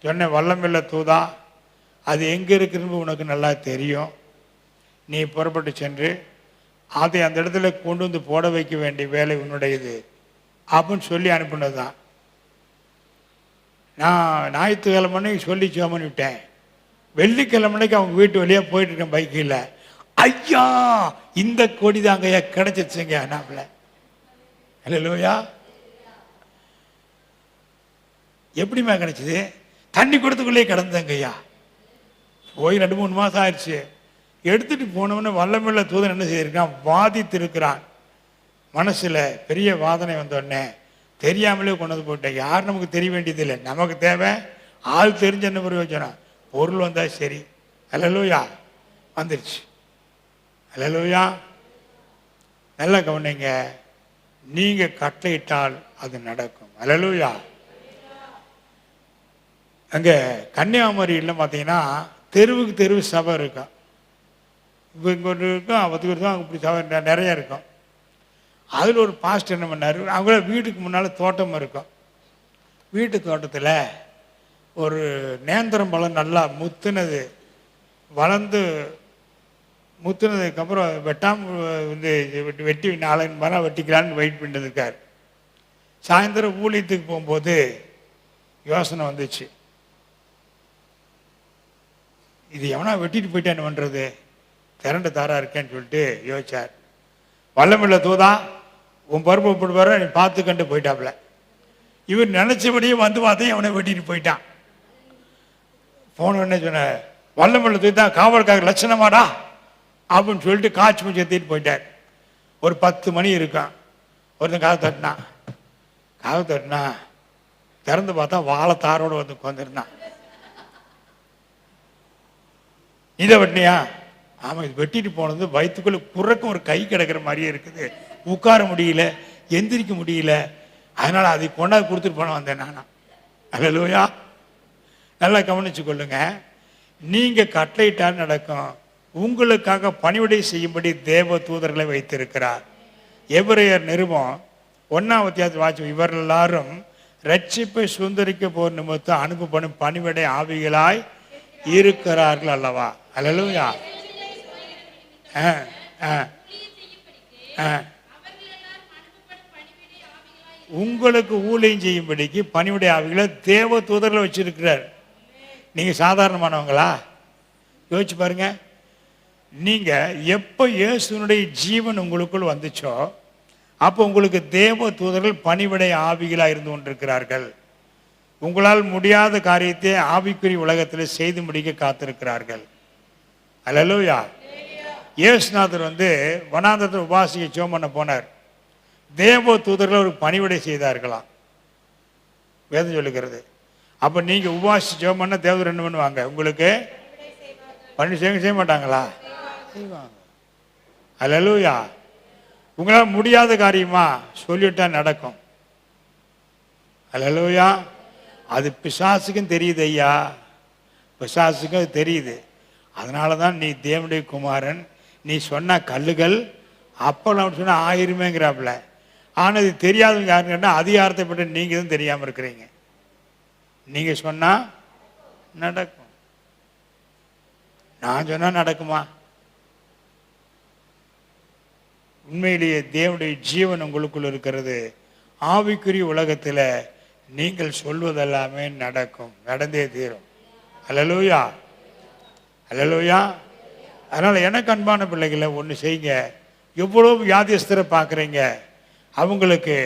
சொன்ன வல்லமில்ல தூதா, அது எங்கே இருக்குன்னு உனக்கு நல்லா தெரியும், நீ புறப்பட்டு சென்று அதை அந்த இடத்துல கொண்டு வந்து போட வைக்க வேண்டிய வேலை உன்னுடையது அப்படின்னு சொல்லி அனுப்பினது தான். நான் ஞாயிற்றுக்கிழமை சொல்லி ஜெபம் விட்டேன். வெள்ளிக்கிழமைக்கு அவங்க வீட்டு வழியாக போயிட்டு இருக்கேன் பைக்கில். ஐயா இந்த கொடி தாங்க ஐயா கிடைச்சிருச்சுங்க நாப்பில். அல்லேலூயா. எப்படிமா கிடைச்சிது? தண்ணி கொடுத்துக்குள்ளே கிடந்தங்க ஐயா. போய் 2-3 மாதம் ஆயிடுச்சு. எடுத்துட்டு போனவொன்னு வல்லமில்ல தூதன் என்ன செய்திருக்கான்? வாதித்திருக்கிறான். மனசில் பெரிய வாதனை வந்தோடனே தெரியாமலே கொண்டு வந்து போட்டேன். யார் நமக்கு தெரிய வேண்டியதில்லை, நமக்கு தேவை ஆள் தெரிஞ்ச என்ன பிரயோஜனம், பொருள் வந்தால் சரி. அல்லேலூயா. வந்துருச்சு. அல்லேலூயா. நல்லா கவனிங்க, நீங்கள் கட்டளையிட்டால் அது நடக்கும். அல்லேலூயா. அங்கே கன்னியாகுமரியில் பார்த்தீங்கன்னா தெருவுக்கு தெருவு சபை இருக்கும். இப்போ இங்கே ஒன்று இருக்கும், அவத்துக்கு இருக்கும், அங்கே இப்படி சபை நிறையா இருக்கும். அதில் ஒரு பாஸ்டர் என்ன பண்ணார், அவங்கள வீட்டுக்கு முன்னால் தோட்டம் இருக்கும். வீட்டு தோட்டத்தில் ஒரு நேந்திரம் பழம் நல்லா முத்துனது, வளர்ந்து முத்துனதுக்கப்புறம் வெட்டாமல் வந்து வெட்டி 4 மரம் வெட்டிக்கலான்னு வெயிட் பண்ணிருக்கார். சாயந்தரம் ஊழியத்துக்கு போகும்போது யோசனை வந்துச்சு, இது எவனா வெட்டிட்டு போயிட்டா என்ன பண்ணுறது, திரண்டு தாரா இருக்கேன்னு சொல்லிட்டு யோசிச்சார். வல்லமில்ல தூதா உன் பருப்பு போடுவார நீ பார்த்து கண்டு போயிட்டாப்புல. இவர் நினைச்சபடியே வந்து பார்த்தே அவனை வெட்டிட்டு போயிட்டான். போன உடனே சொன்ன, வல்லமில்ல தூதா காவல்கார லட்சணமாடா அப்படின்னு சொல்லிட்டு காய்ச்சி மூச்சு ஏற்றிட்டு போயிட்டார். ஒரு 10 மணி இருக்கான். ஒருத்தன் கதவு தட்டினா திறந்து பார்த்தா வாழைத்தாரோடு வந்து உட்காந்துருந்தான். இதை வெட்டினியா? ஆமாம், இது வெட்டிட்டு போனது வயிற்றுக்குள்ள குறக்கும் ஒரு கை கிடக்கிற மாதிரியே இருக்குது, உட்கார முடியல, எந்திரிக்க முடியல, அதனால அதை கொண்டாந்து கொடுத்துட்டு போன வந்தேன் நானா. அல்லேலூயா. நல்லா கவனிச்சு கொள்ளுங்க, நீங்க கட்டளையிட்டால் நடக்கும். உங்களுக்காக பணிவிடை செய்யும்படி தேவ தூதர்களை வைத்திருக்கிறார். எபிரேயர் நிருபம் 1ஆம் அத்தியாயத்தை வாசி, இவர்கள் எல்லாரும் ரட்சிப்பை சுதந்திரிக்க போர் நிமித்தம் அனுப்பப்படும் பணிவிடை ஆவிகளாய் இருக்கிறார்கள் அல்லவா. அல்லேலூயா. உங்களுக்கு ஊழியம் செய்யும்படிக்கு பணிவிடை ஆவிகளை தேவ தூதர்களை வச்சிருக்கிறார். நீங்க சாதாரணமானவங்களா? யோசிச்சு பாருங்க. நீங்க எப்போ இயேசுனுடைய ஜீவன் உங்களுக்குள் வந்துச்சோ அப்போ உங்களுக்கு தேவ தூதர்கள் பணிவிடை ஆவிகளாக இருந்து கொண்டிருக்கிறார்கள். உங்களால் முடியாத காரியத்தை ஆவிக்குரிய உலகத்தில் செய்து முடிக்க காத்திருக்கிறார்கள். அல்லேலூயா. இயேசுநாதர் வந்து வனாந்தரத்தில் உபாசிக்க ஜெபம் பண்ண போனார். தேவ தூதர்கள் ஒரு பணிவிடை செய்தார்களாம், வேதம் சொல்லுகிறது. அப்போ நீங்கள் உபாசி ஜெபம் பண்ண தேவதூதர் என்ன பண்ணுவாங்க? உங்களுக்கு பணி செய்ய மாட்டாங்களா? செய்வாங்க. அல்லேலூயா. உங்களால் முடியாத காரியமா சொல்லிட்டா நடக்கும். அல்லேலூயா. அது பிசாசுக்கும் தெரியுது ஐயா, பிசாசுக்கும் அது தெரியுது. அதனால தான் நீ தேவனுடைய குமாரன், நீ சொன்ன கல்லுகள் அப்போல்லாம் சொன்னால் ஆயிருமேங்கிறாப்புல. ஆனால் இது தெரியாதவங்க யாருன்னு கேட்டால் அதிகாரத்தை பற்றி நீங்கள் தான் தெரியாமல் இருக்கிறீங்க. நீங்கள் சொன்னால் நடக்கும், நான் சொன்னால் நடக்குமா? உண்மையிலேயே தேவனுடைய ஜீவன் உங்களுக்குள் இருக்கிறது. ஆவிக்குரிய உலகத்தில் நீங்கள் சொல்வதெல்லாமே நடக்கும், நடந்தே தீரும். அல்லேலூயா. அல்லேலூயா. அதனால் எனக்கு அன்பான பிள்ளைகளை ஒன்று செய்யுங்க. எவ்வளோ வியாதியஸ்தரை பார்க்குறீங்க, அவங்களுக்கு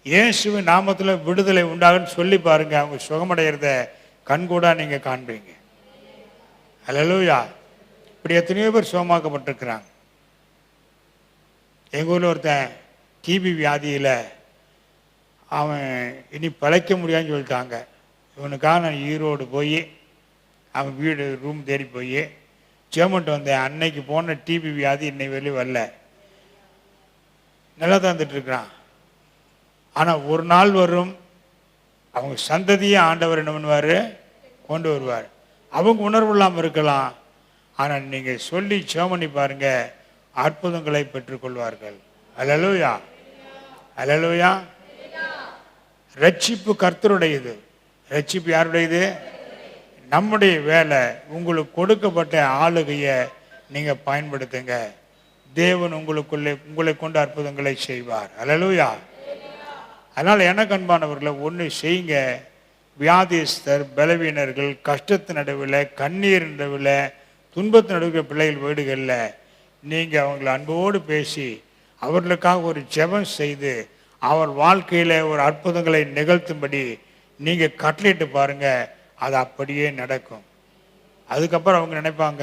இயேசுவின் நாமத்தில் விடுதலை உண்டாகுன்னு சொல்லி பாருங்க, அவங்க சுகமடைகிறத கண்கூடா நீங்கள் காண்பீங்க. அல்லேலூயா. இப்படி எத்தனையோ பேர் சுகமாக்கப்பட்டிருக்கிறாங்க. எங்கள் ஊரில் ஒருத்தன் டிபி வியாதியில் அவன் இனி பிழைக்க முடியாதுன்னு சொல்லிட்டாங்க. இவனுக்காக நான் ஈரோடு போய் அவன் வீடு ரூம் தேடி போய் ஜெர்மன்ட்டு வந்தேன். அன்னைக்கு போன டிபி வியாதி இன்னை வெளியே வரல, நல்லா தந்துட்டுருக்கிறான். ஆனால் ஒரு நாள் வரும், அவங்க சந்ததியை ஆண்டவர் என்ன பண்ணுவார்? கொண்டு வருவார். அவங்க உணர்வு இல்லாமல் இருக்கலாம், ஆனால் நீங்கள் சொல்லி ஜெர்மனி பாருங்க, அற்புதங்களை பெற்றுக்கொள்வார்கள். அல்லேலூயா. அல்லேலூயா. ரட்சிப்பு கர்த்தருடையது. ரட்சிப்பு யாருடையது? நம்முடைய வேலை. உங்களுக்கு கொடுக்கப்பட்ட ஆளுகையை நீங்க பயன்படுத்துங்க. தேவன் உங்களை கொண்டு அற்புதங்களை செய்வார். அல்லேலூயா. அதனால எனக்கு அன்பானவர்களை ஒன்று செய்யுங்க. வியாதிஸ்தர், பலவீனர்கள், கஷ்டத்து நடுவில், கண்ணீர் நடுவில், துன்பத்து நடுவில் பிள்ளைகள் வீடுகளில் நீங்கள் அவங்களை அன்போடு பேசி அவர்களுக்காக ஒரு ஜெபம் செய்து அவர் வாழ்க்கையில் ஒரு அற்புதங்களை நிகழ்த்தும்படி நீங்கள் கட்டளையிட்டு பாருங்கள். அது அப்படியே நடக்கும். அதுக்கப்புறம் அவங்க நினைப்பாங்க,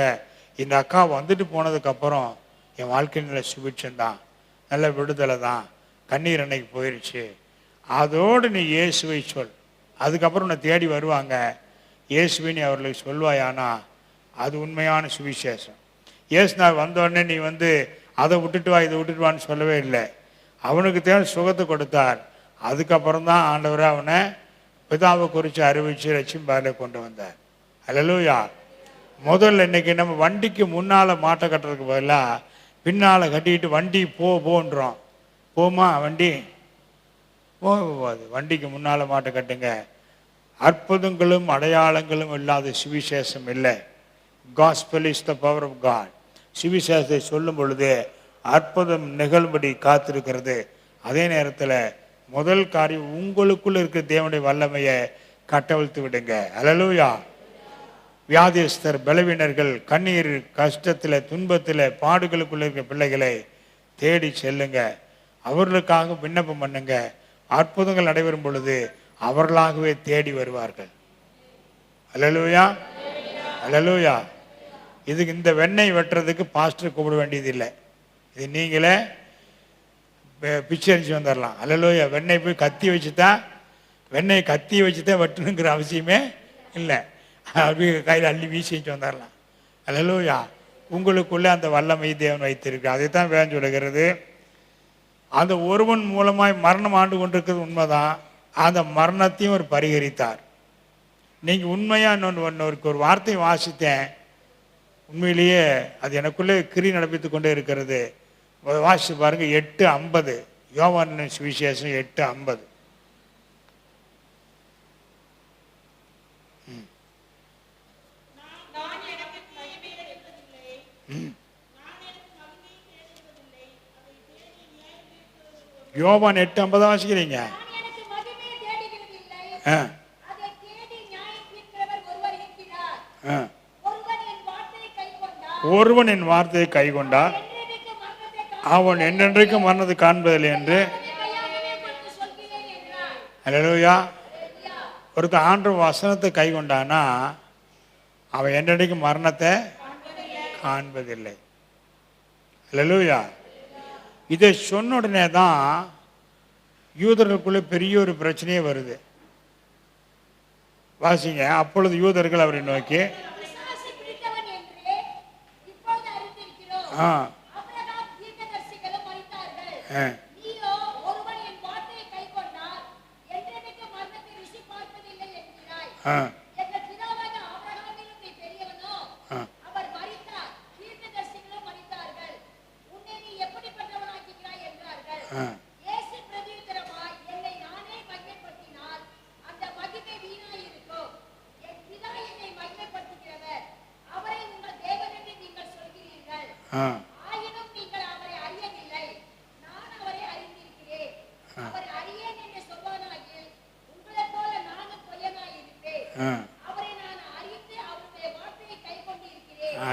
இந்த அக்கா வந்துட்டு போனதுக்கப்புறம் என் வாழ்க்கையில் நல்ல சுபிட்சம்தான், நல்ல விடுதலை தான், கண்ணீர் அன்னைக்கு போயிடுச்சு. அதோடு நீ இயேசுவை சொல். அதுக்கப்புறம் உன்னை தேடி வருவாங்க. இயேசுவின் அவர்களுக்கு சொல்வாயானா அது உண்மையான சுவிசேஷம். இயேசுநாள் வந்தோடனே நீ அதை விட்டுட்டு வா இதை விட்டுட்டு வான்னு சொல்லவே இல்லை. அவனுக்கு தேவை சுகத்தை கொடுத்தார். அதுக்கப்புறம் தான் ஆண்டவரை அவனை பிதாவை குறித்து அறிவித்து ரட்சிக்கும் பாதையில் கொண்டு வந்தார். அல்லேலூயா. முதல்ல இன்னைக்கு நம்ம வண்டிக்கு முன்னால் மாட்டை கட்டுறதுக்கு பதிலாக பின்னால் கட்டிக்கிட்டு வண்டி போன்றோம். போமா வண்டி? போகாது. வண்டிக்கு முன்னால் மாட்டை கட்டுங்க. அற்புதங்களும் அடையாளங்களும் இல்லாத சுவிசேஷம் இல்லை. Gospel is the power of God. சுவிசேஷத்தை சொல்லும் பொழுது அற்புதம் நிகழ்படி காத்திருக்கிறது. அதே நேரத்தில் முதல் காரியம் உங்களுக்குள்ள இருக்கிற தேவனுடைய வல்லமையை கட்டவிழ்த்து விடுங்க. அல்லேலூயா. வியாதிஸ்தர், பலவீனர்கள், கண்ணீர், கஷ்டத்தில், துன்பத்தில், பாடுகளுக்குள்ள இருக்கிற பிள்ளைகளை தேடி செல்லுங்க. அவர்களுக்காக விண்ணப்பம் பண்ணுங்க. அற்புதங்கள் நடைபெறும் பொழுது அவர்களாகவே தேடி வருவார்கள். அல்லேலூயா. அல்லேலூயா. இதுக்கு இந்த வெண்ணெய் வெட்டுறதுக்கு பாஸ்டர் கூப்பிட வேண்டியது இல்லை. இது நீங்களே பிச்சை அடிச்சு வந்துடலாம். அல்லேலூயா. வெண்ணெய் போய் கத்தி வச்சு தான் வெட்டணுங்கிற அவசியமே இல்லை. அப்படி கையில் அள்ளி வீசி வச்சு வந்துடலாம். அல்லேலூயா. உங்களுக்குள்ளே அந்த வல்லமை தேவன் வைத்திருக்கு. அதைத்தான் வேதம் சொல்லுகிறது. அந்த ஒருவன் மூலமாய் மரணம் ஆண்டு கொண்டிருக்கிறது உண்மைதான். அந்த மரணத்தையும் ஒரு பரிகரித்தார். நீங்கள் உண்மையாக ஒரு வார்த்தையை வாசித்தேன். உண்மையிலேயே அது எனக்குள்ளே கிரி நடப்பித்து கொண்டே இருக்கிறது. வாசித்து பாருங்க. 8:50 யோவான் சுவிசேஷம் 8:50. யோவான் 8:50 வாசிக்கிறீங்க. ஒருவன் என் வார்த்தையை கை கொண்டால் அவன் என்னென்றைக்கும் மரணத்தை காண்பதில்லை என்று. அல்லேலூயா. ஒருத்தர் ஆண்டவர் வசனத்தை கை கொண்டானா அவன் என்னென்றைக்கும் மரணத்தை காண்பதில்லை. அல்லேலூயா. இதை சொன்ன உடனே தான் யூதர்களுக்குள்ளே பெரிய ஒரு பிரச்சனையே வருது. வாசிங்க. அப்பொழுது யூதர்கள் அவரை நோக்கி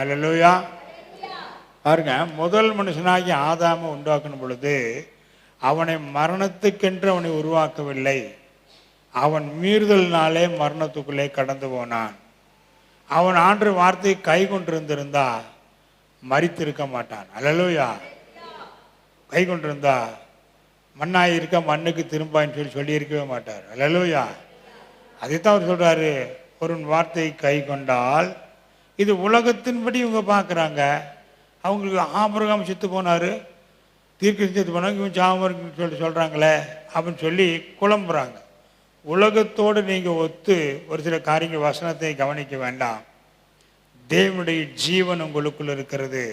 அல்லேலூயா. பாருங்க, முதல் மனுஷனாகி ஆதாமை உண்டாக்கணும் பொழுது அவனை மரணத்துக்கென்று அவனை உருவாக்கவில்லை. அவன் மீறுதல்னாலே மரணத்துக்குள்ளே கடந்து போனான். அவன் ஆண்டவர் வார்த்தையை கை கொண்டிருந்திருந்தா மரித்திருக்க மாட்டான். அல்லேலூயா. கை கொண்டிருந்தா மண்ணாய் இருக்க மண்ணுக்கு திரும்பான்னு சொல்லி இருக்கவே மாட்டார். அல்லேலூயா. அதைத்தான் அவர் சொல்றாரு. ஒரு வார்த்தையை கை கொண்டால், இது உலகத்தின்படி இவங்க பார்க்குறாங்க. அவங்களுக்கு ஆபிரகாம் செத்து போனார், தீர்க்கதரிசி செத்து போனாங்க, இவன் சாமர்னு சொல்கிறாங்களே அப்படின்னு சொல்லி குழம்புறாங்க. உலகத்தோடு நீங்கள் ஒத்து ஒரு சில காரியங்கள் வசனத்தை கவனிக்க வேண்டாம். தேவனுடைய ஜீவன் உங்களுக்குள்ள இருக்கிறது.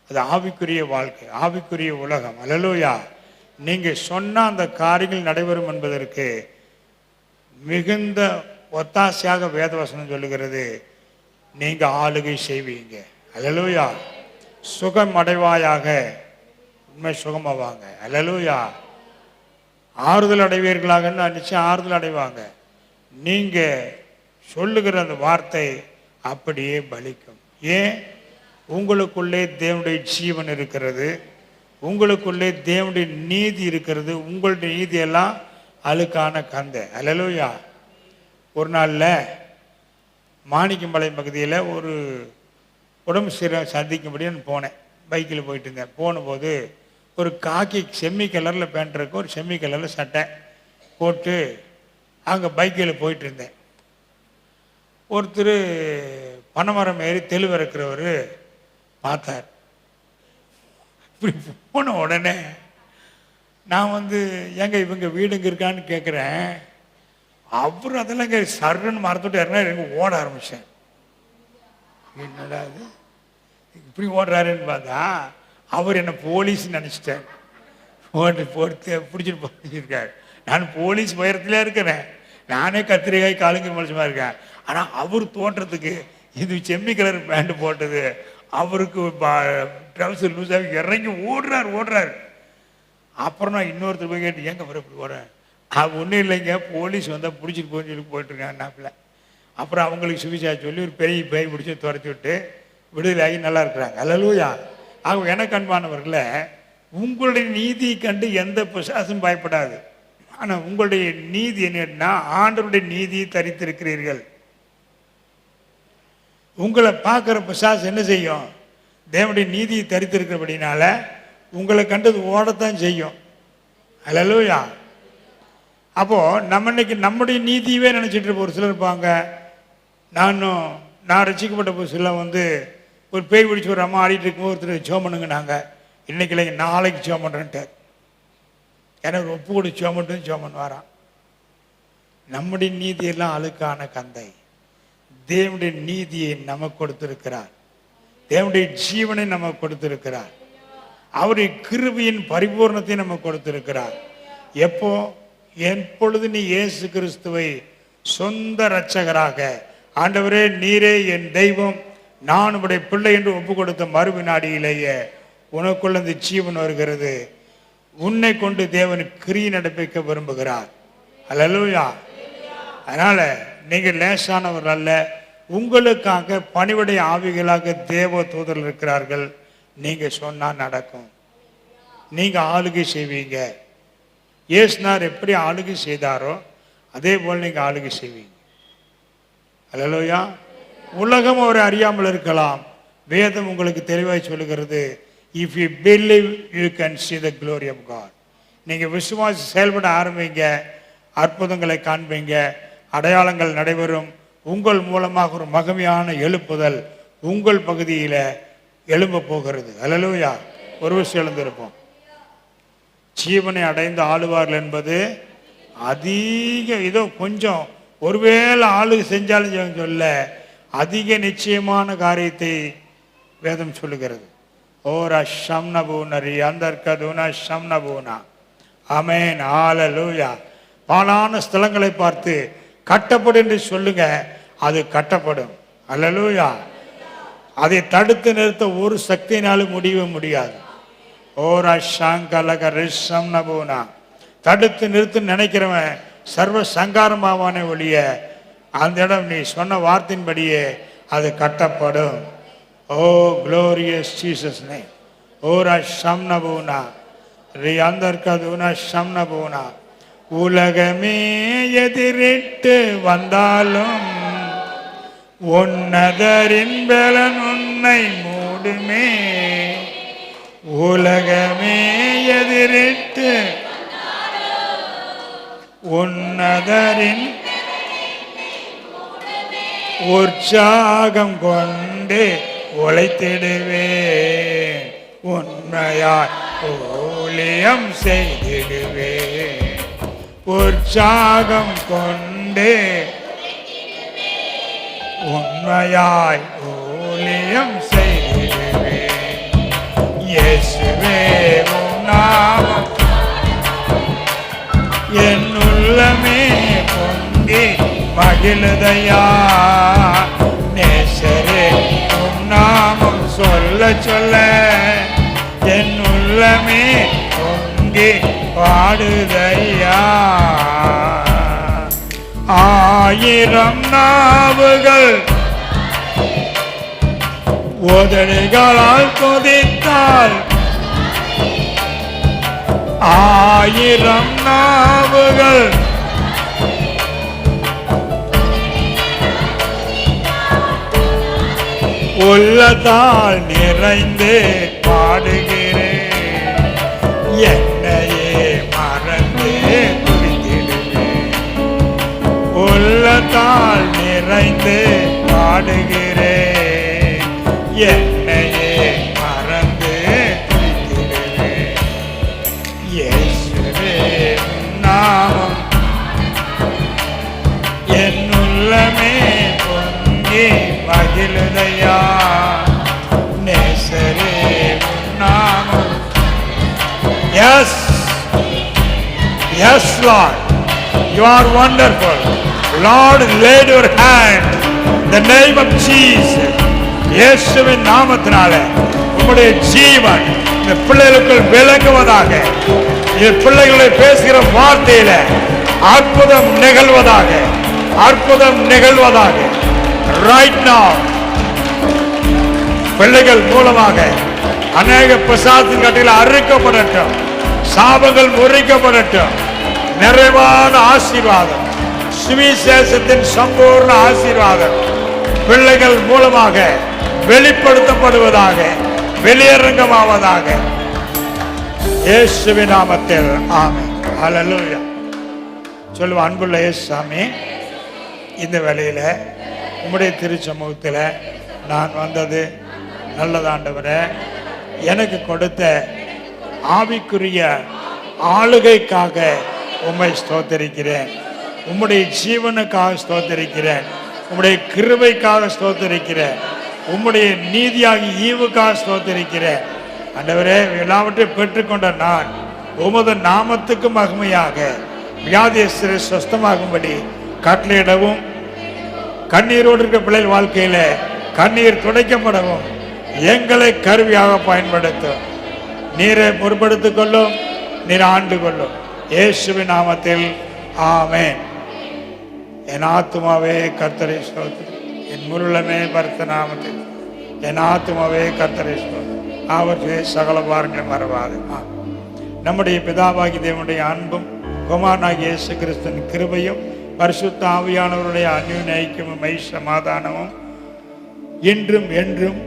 அது ஆவிக்குரிய வாழ்க்கை, ஆவிக்குரிய உலகம். அல்லேலூயா. நீங்கள் சொன்ன அந்த காரியங்கள் நடைபெறும் என்பதற்கு மிகுந்த ஒத்தாசையாக வேதவசனம் சொல்லுகிறது, நீங்க ஆளுகை செய்வீங்க. அல்லேலூயா. சுகம் அடைவாயாக, உண்மை சுகமாவாங்க. அல்லேலூயா. ஆறுதல் அடைவீர்களாக, நிச்சயம் ஆறுதல் அடைவாங்க. நீங்க சொல்லுகிற அந்த வார்த்தை அப்படியே பலிக்கும். ஏன்? உங்களுக்குள்ளே தேவனுடைய ஜீவன் இருக்கிறது, உங்களுக்குள்ளே தேவனுடைய நீதி இருக்கிறது. உங்களுடைய நீதியெல்லாம் அழுக்கான கந்தை. அல்லேலூயா. ஒரு நாளில் மாணிக்கம்பாளையம் பகுதியில் ஒரு உடம்பு சரி சந்திக்கும்படின்னு போனேன். பைக்கில் போயிட்டு இருந்தேன். போனபோது ஒரு காக்கி செம்மி கலரில் பேண்ட் இருக்கும், ஒரு செம்மி கலரில் சட்டை போட்டு அங்கே பைக்கில் போயிட்டு இருந்தேன். ஒருத்தர் பனைமரம் ஏறி தெளிவிறக்கிறவர் பார்த்தார். இப்படி போன உடனே நான் ஏங்க இவங்க வீடுங்க இருக்கான்னு கேட்குறேன். அவர் அதெல்லாம் இங்கே சர்ன்னு மரத்துட்டு இறங்க எனக்கு ஓட ஆரம்பித்தேன். என்னடா அது இப்படி ஓடுறாருன்னு பார்த்தா அவர் என்ன போலீஸ் நினச்சிட்டார். போட்டு பிடிச்சிட்டு போயிருக்காரு. நான் போலீஸ் உயரத்திலே இருக்கிறேன், நானே கத்திரிக்காய் காலுங்க மனுஷமா இருக்கேன். ஆனால் அவர் தோற்றத்துக்கு இது செம்மி கலர் பேண்ட் போட்டது, அவருக்கு ட்ரவுசர் லூஸாக இறங்கி ஓடுறாரு. அப்புறம் நான் இன்னொருத்தர் போய் கேட்டு, ஏங்க வர இப்படி ஓடுறேன்? ஒன்றும் இல்லைங்க, போலீஸ் வந்தால் பிடிச்சிட்டு போன்னு சொல்லி போயிட்டுருக்காங்க நாப்பில். அப்புறம் அவங்களுக்கு சுவிசா சொல்லி ஒரு பெரிய பேய் பிடிச்சி துரத்தி விட்டு விடுதலாகி நல்லா இருக்கிறாங்க. அல்லேலூயா. ஆக எனக்கு அன்பானவர்களே, உங்களுடைய நீதியை கண்டு எந்த பிசாசும் பயப்படாது. ஆனால் உங்களுடைய நீதி என்னன்னா, ஆண்டவருடைய நீதியை தரித்திருக்கிறீர்கள். உங்களை பார்க்குற பிசாசு என்ன செய்யும்? தேவனுடைய நீதியை தரித்திருக்கிறபடினால உங்களை கண்டது ஓடத்தான் செய்யும். அல்லேலூயா. அப்போது நம்ம இன்னைக்கு நம்முடைய நீதியவே நினச்சிட்டு இருப்போம். ஒரு சிலர் இருப்பாங்க, நான் ரசிக்கப்பட்ட புதுசில் ஒரு பேய் பிடிச்சி ஒரு அம்மா ஆடிட்டு இருக்கும்போது ஒருத்தர் ஜோம் பண்ணுங்க, நாங்கள் இன்னைக்கு இல்லைங்க நாளைக்கு ஜோம் பண்ணுறேன்ட்டார். எனக்கு ஒப்பு கூட ஜோம் பண்ணிட்டு ஜோம் பண்ணுவாராம். நம்முடைய நீதியெல்லாம் அழுக்கான கந்தை. தேவனுடைய நீதியை நமக்கு கொடுத்திருக்கிறார், தேவனுடைய ஜீவனை நமக்கு கொடுத்திருக்கிறார், அவருடைய கிருபையின் பரிபூர்ணத்தை நமக்கு கொடுத்திருக்கிறார். எப்பொழுது நீ இயேசு கிறிஸ்துவை சொந்த இரட்சகராக, ஆண்டவரே நீரே என் தெய்வம், நான் உடைய பிள்ளை என்று ஒப்பு கொடுத்த மறுவினாடியிலேயே உனக்குள்ள இந்த ஜீவன் வருகிறது. உன்னை கொண்டு தேவன் கிரியை நடப்பிக்க விரும்புகிறார். அல்லேலூயா. அதனால நீங்கள் லேசானவர்கள் அல்ல, உங்களுக்காக பணிவுடைய ஆவிகளாக தேவ தூதர்கள் இருக்கிறார்கள். நீங்க சொன்னா நடக்கும். நீங்க ஆளுகை செய்வீங்க. இயேசுனார் எப்படி ஆளுகை செய்தாரோ அதே போல் நீங்க ஆளுகை செய்வீங்க. அல்லேலூயா. உலகம் அவரை அறியாமல் இருக்கலாம், வேதம் உங்களுக்கு தெளிவாய் சொல்லுகிறது, if you believe you can see the glory of God. நீங்க விசுவாசி செயல்பட ஆரம்பிங்க, அற்புதங்களை காண்பீங்க, அடையாளங்கள் நடைபெறும். உங்கள் மூலமாக ஒரு மகிமையான எழுப்புதல் உங்கள் பகுதியில எழும்ப போகிறது. அல்லேலூயா. ஒரு விஷயம் எழுந்திருப்போம். ஜீவனை அடைந்து ஆளுவார்கள் என்பது அதிக, இதோ கொஞ்சம் ஒருவேளை ஆளுகை செஞ்சாலும் சொல்ல, அதிக நிச்சயமான காரியத்தை வேதம் சொல்லுகிறது. ஓரா ஷம்னபூனரி அந்தர்கதுனா ஷம்னபூனா. ஆமென். ஹல்லேலூயா. பாழான ஸ்தலங்களை பார்த்து கட்டப்படும் என்று சொல்லுங்க, அது கட்டப்படும். அல்லேலூயா. அதை தடுத்து நிறுத்த ஒரு சக்தியினாலும் முடியாது. ஓரா ஷாங்கலக ரிஷம் நபூனா. தடுத்து நிறுத்து நினைக்கிறவன் சர்வ சங்காரமாவானே ஒழிய, அந்த இடம் நீ சொன்ன வார்த்தையின்படியே அது கட்டப்படும். ஓ க்ளோரியஸ் ஜீசஸ் நேம். ஓரா ஷம் நபூனா ரி அந்தர்கதுனா ஷம் நபூனா. உலகமே எதிரிட்டு வந்தாலும் உன்னதரின் பலன் உன்னை மூடுமே. உலகமே எதிரிட்டு உன்னதரின் உற்சாகம் கொண்டு உழைத்திடுவேன், உண்மையாய் ஊழியம் செய்திடுவேன். உற்சாகம் கொண்டு உண்மையாய் ஊழியம் செய்திடுவேன். இயேசுவே உம் நாமம் என் உள்ளமே பொங்கி மகிழுதையா. நேசரே உம் நாமம் சொல்ல சொல்ல என் உள்ளமே பொங்கி பாடுதையா. ஆயிரம் நாவுகள் உதடுகளால் துதித்தால், ஆயிரம் நாவுகள் உள்ளத்தால் நிறைந்து பாடுகிறேன். என்னையே மறந்து துதித்திடுவேன். உள்ளத்தால் நிறைந்து பாடுகிறேன். என்னையே மறந்து துதித்திடுவேன். இயேசுவே நாமம் என் உள்ளமே பொங்கி மகிழுதையா. நேசரே நாமம். Yes, yes Lord, you are wonderful. Lord, lay your hand in the name of Jesus. இயேசுவின் நாமத்தினால உம்முடைய ஜீவன் இந்த பிள்ளைகளுக்குள் விளங்குவதாக. இந்த பிள்ளைகளை பேசுகிற வார்த்தையில அற்புதம் நிகழ்வதாக, அற்புதம் நிகழ்வதாக. ரைட் நவ பிள்ளைகள் மூலமாக அநேக பிசாசின் கட்டில் அறுக்கப்படட்டும், சாபங்கள் முறிக்கப்படட்டும். நிறைவான ஆசீர்வாதம், சுவிசேஷத்தின் சம்பூர்ண ஆசீர்வாதம் பிள்ளைகள் மூலமாக வெளிப்படுத்தப்படுவதாக, வெளியரங்கமாவதாக. இயேசுவின் நாமத்தில் ஆமென். ஹல்லேலூயா. சொல்லுவோம். அன்புள்ள இயேசுவே, இந்த வேளையில உம்முடைய திருச்சமூகத்தில் நான் வந்தது நல்லதாண்டவரே. எனக்கு கொடுத்த ஆவிக்குரிய ஆளுகைக்காக உம்மை ஸ்தோத்தரிக்கிறேன். உம்முடைய ஜீவனுக்காக ஸ்தோத்தரிக்கிறேன். உம்முடைய கிருபைக்காக ஸ்தோத்தரிக்கிறேன். உம்முடைய நீதியாகி ஈவுக்காக ஸ்தோத்தரிக்கிறேன். ஆண்டவரே, எல்லாவற்றையும் பெற்றுக்கொண்ட நான் உமது நாமத்துக்கு மகிமையாக வியாதியஸ்தரை சுஸ்தமாகும்படி கட்டளையிடவும், கண்ணீரோடு இருக்கிற பிள்ளைகள் வாழ்க்கையில கண்ணீர் துடைக்கப்படவும் எங்களை கருவியாக பயன்படுத்தும். நீரை பொறுப்படுத்திக் கொள்ளும், நீர் ஆண்டு கொள்ளும். இயேசுவின் நாமத்தில் ஆமென். என் ஆத்துமாவே கர்த்தரை ஸ்தோத்திரி, என் முருளமே பரிசுத்த நாமத்தில் என் ஆத்துமாவே கர்த்தரை ஸ்தோத்திரி, அவற்றை சகல பாரங்களும் மறவாது. நம்முடைய பிதாவாகி தேவனுடைய அன்பும் குமாரனாகிய இயேசு கிறிஸ்துவின் கிருபையும் பரிசுத்த ஆவியானவருடைய அந்யோன்ய ஐக்கியமும் சமாதானமும் இன்றும் என்றும்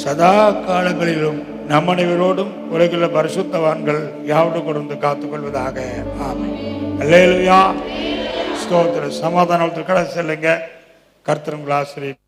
சதா காலங்களிலும் நம் அனைவரோடும் உலகில் பரிசுத்தவான்கள் யாவோடு கொடுத்து காத்துக்கொள்வதாக. ஆமென். அல்லேலூயா. ஸ்தோத்திரம். சமாதானத்தில் கடை செல்லுங்க. கர்த்தர் உங்கள் ஆசிரியர்.